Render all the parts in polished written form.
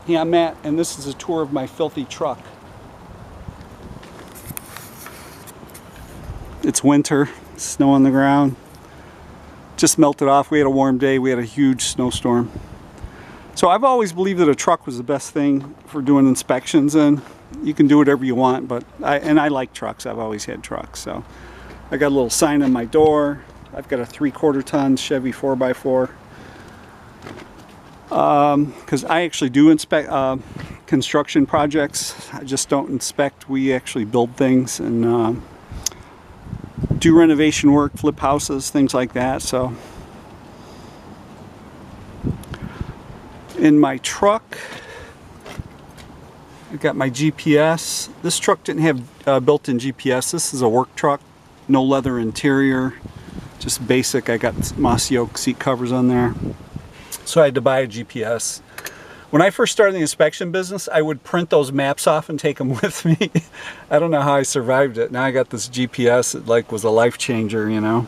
Yeah, I'm Matt, and this is a tour of my filthy truck. It's winter, snow on the ground. Just melted off. We had a warm day. We had a huge snowstorm. So I've always believed that a truck was the best thing for doing inspections in. You can do whatever you want, but I like trucks. I've always had trucks. So I got a little sign on my door. I've got a 3/4 ton Chevy 4x4. Because I actually do inspect construction projects. I just don't inspect. We actually build things and do renovation work, flip houses, things like that. So in my truck, I've got my GPS. This truck didn't have built-in GPS. This is a work truck, no leather interior, just basic. I got mossy oak seat covers on there. So I had to buy a GPS. When I first started the inspection business, I would print those maps off and take them with me. I don't know how I survived it. Now I got this GPS. It like was a life changer, you know.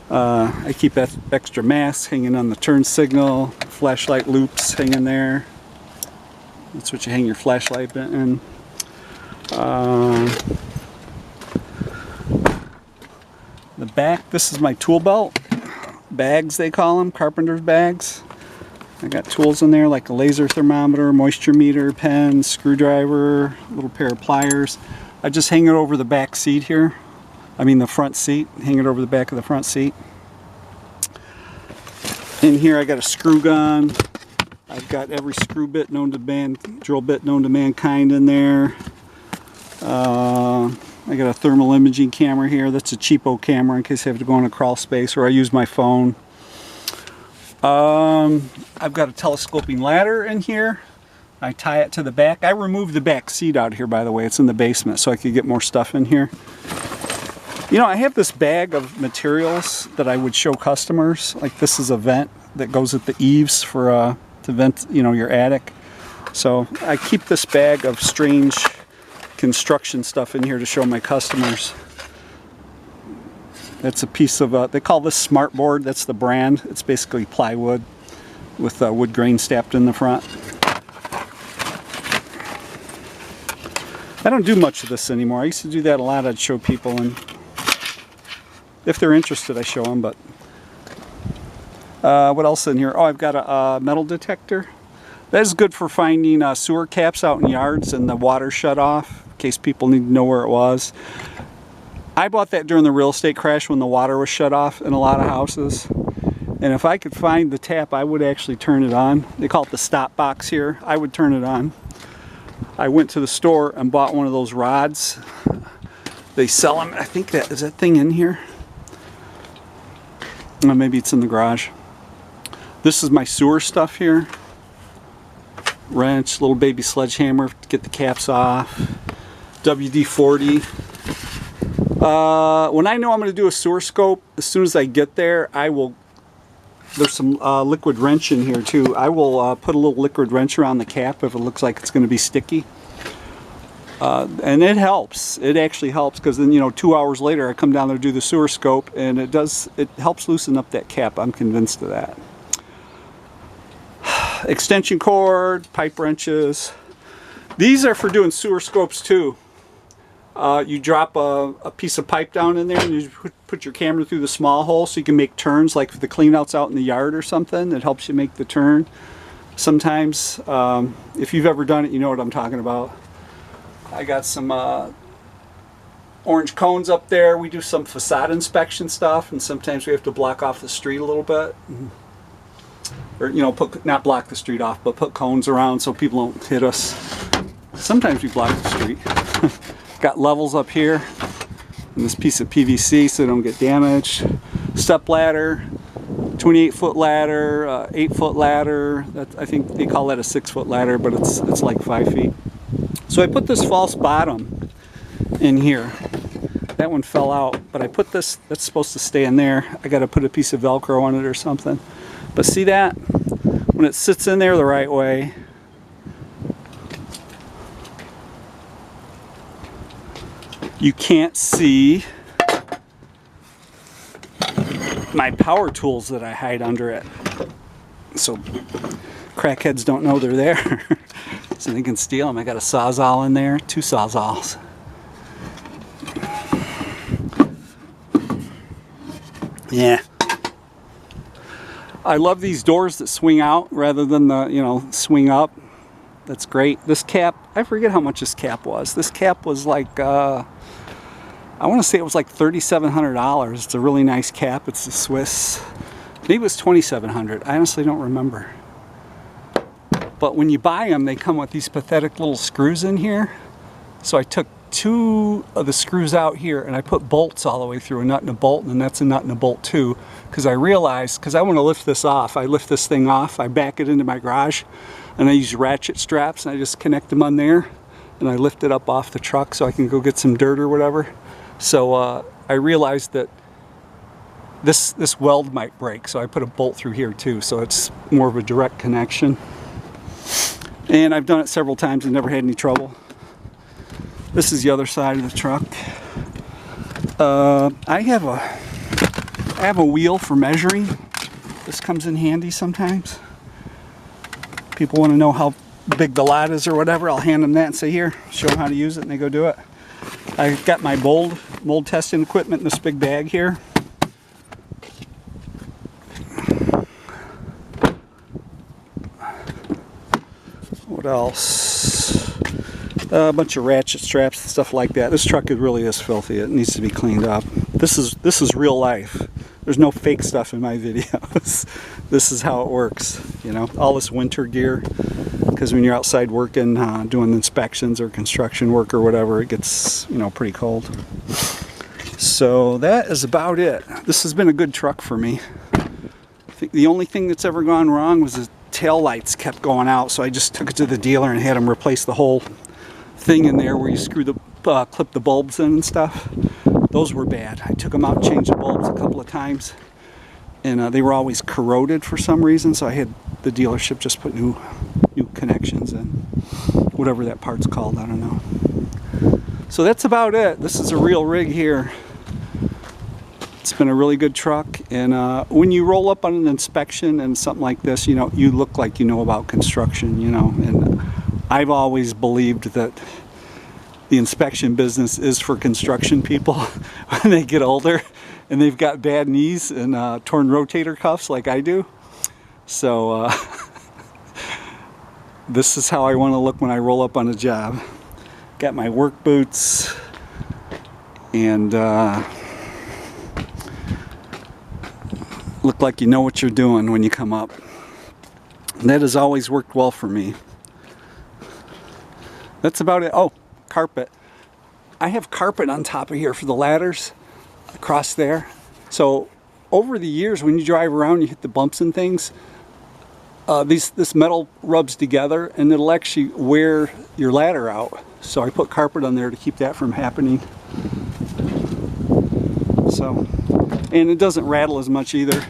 I keep extra masks hanging on the turn signal, flashlight loops hanging there. That's what you hang your flashlight in. The back, this is my tool belt. Bags, they call them, carpenter's bags. I got tools in there like a laser thermometer, moisture meter, pen, screwdriver, a little pair of pliers. I just hang it over the back seat here. I mean the front seat, hang it over the back of the front seat. In here I got a screw gun. I've got every screw bit known to man, drill bit known to mankind in there. I got a thermal imaging camera here. That's a cheapo camera in case I have to go in a crawl space, or I use my phone. I've got a telescoping ladder in here. I tie it to the back. I removed the back seat out here, by the way. It's in the basement, so I could get more stuff in here. You know, I have this bag of materials that I would show customers. Like this is a vent that goes at the eaves for to vent, you know, your attic. So I keep this bag of strange construction stuff in here to show my customers. That's a piece of, they call this smart board. That's the brand. It's basically plywood with wood grain stamped in the front. I don't do much of this anymore. I used to do that a lot. I'd show people, and if they're interested I show them. But what else in here? Oh, I've got a metal detector. That is good for finding sewer caps out in yards and the water shut off, in case people need to know where it was. I bought that during the real estate crash when the water was shut off in a lot of houses. And if I could find the tap, I would actually turn it on. They call it the stop box here. I would turn it on. I went to the store and bought one of those rods. They sell them. I think that is that thing in here. Or maybe it's in the garage. This is my sewer stuff here. Wrench, little baby sledgehammer to get the caps off. WD-40. When I know I'm going to do a sewer scope, as soon as I get there, I will, there's some liquid wrench in here too. I will put a little liquid wrench around the cap if it looks like it's going to be sticky. And it helps. It actually helps, because then, you know, 2 hours later I come down there to do the sewer scope, and it helps loosen up that cap. I'm convinced of that. Extension cord, pipe wrenches. These are for doing sewer scopes too. You drop a piece of pipe down in there, and you put your camera through the small hole so you can make turns, like the cleanouts out in the yard or something. It helps you make the turn. Sometimes, if you've ever done it, you know what I'm talking about. I got some orange cones up there. We do some facade inspection stuff, and sometimes we have to block off the street a little bit. Or, you know, not block the street off, but put cones around so people don't hit us. Sometimes we block the street. Got levels up here and this piece of PVC so they don't get damaged. Step ladder, 28-foot ladder, 8-foot ladder. I think they call that a 6-foot ladder, but it's like 5 feet. So I put this false bottom in here. That one fell out, but I put this, that's supposed to stay in there. I got to put a piece of Velcro on it or something. But see that? When it sits in there the right way, you can't see my power tools that I hide under it. So crackheads don't know they're there. So they can steal them. I got a Sawzall in there, 2 Sawzalls. Yeah. I love these doors that swing out rather than the, you know, swing up. That's great. This cap, I forget how much this cap was. This cap was like, I want to say it was like $3,700. It's a really nice cap. It's a Swiss. Maybe it was $2,700. I honestly don't remember. But when you buy them, they come with these pathetic little screws in here. So I took 2 of the screws out here and I put bolts all the way through, a nut and a bolt, and then that's a nut and a bolt too. Because I realized, because I want to lift this off, I lift this thing off, I back it into my garage, and I use ratchet straps and I just connect them on there and I lift it up off the truck so I can go get some dirt or whatever. So I realized that this weld might break, so I put a bolt through here too, so it's more of a direct connection. And I've done it several times and never had any trouble. This is the other side of the truck. I have a wheel for measuring. This comes in handy sometimes. People want to know how big the lot is or whatever, I'll hand them that and say, here, show them how to use it, and they go do it. I've got my mold testing equipment in this big bag here. What else? A bunch of ratchet straps and stuff like that. This truck really is filthy. It needs to be cleaned up. This is real life. There's no fake stuff in my videos. This is how it works, you know. All this winter gear, because when you're outside working, doing inspections or construction work or whatever, it gets, you know, pretty cold. So that is about it. This has been a good truck for me. I think the only thing that's ever gone wrong was the tail lights kept going out, so I just took it to the dealer and had him replace the whole thing in there where you screw the clip the bulbs in and stuff. Those were bad. I took them out and changed the bulbs a couple of times, and they were always corroded for some reason, so I had the dealership just put new connections in, whatever that part's called, I don't know. So that's about it. This is a real rig here. It's been a really good truck, and when you roll up on an inspection and something like this, you know, you look like you know about construction, you know, and I've always believed that the inspection business is for construction people when they get older and they've got bad knees and torn rotator cuffs like I do. So this is how I want to look when I roll up on a job. Got my work boots and look like you know what you're doing when you come up. And that has always worked well for me. That's about it. Oh, carpet. I have carpet on top of here for the ladders across there. So over the years when you drive around, you hit the bumps and things, this metal rubs together and it'll actually wear your ladder out. So I put carpet on there to keep that from happening. So, and it doesn't rattle as much either.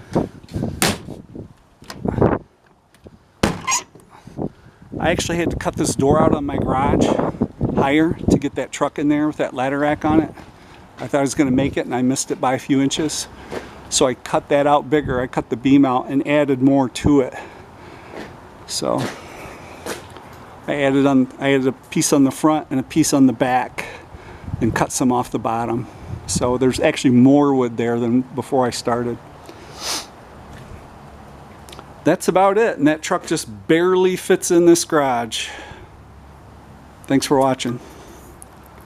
I actually had to cut this door out on my garage higher to get that truck in there with that ladder rack on it. I thought I was going to make it and I missed it by a few inches. So I cut that out bigger. I cut the beam out and added more to it. So I added a piece on the front and a piece on the back and cut some off the bottom. So there's actually more wood there than before I started. That's about it, and that truck just barely fits in this garage. Thanks for watching.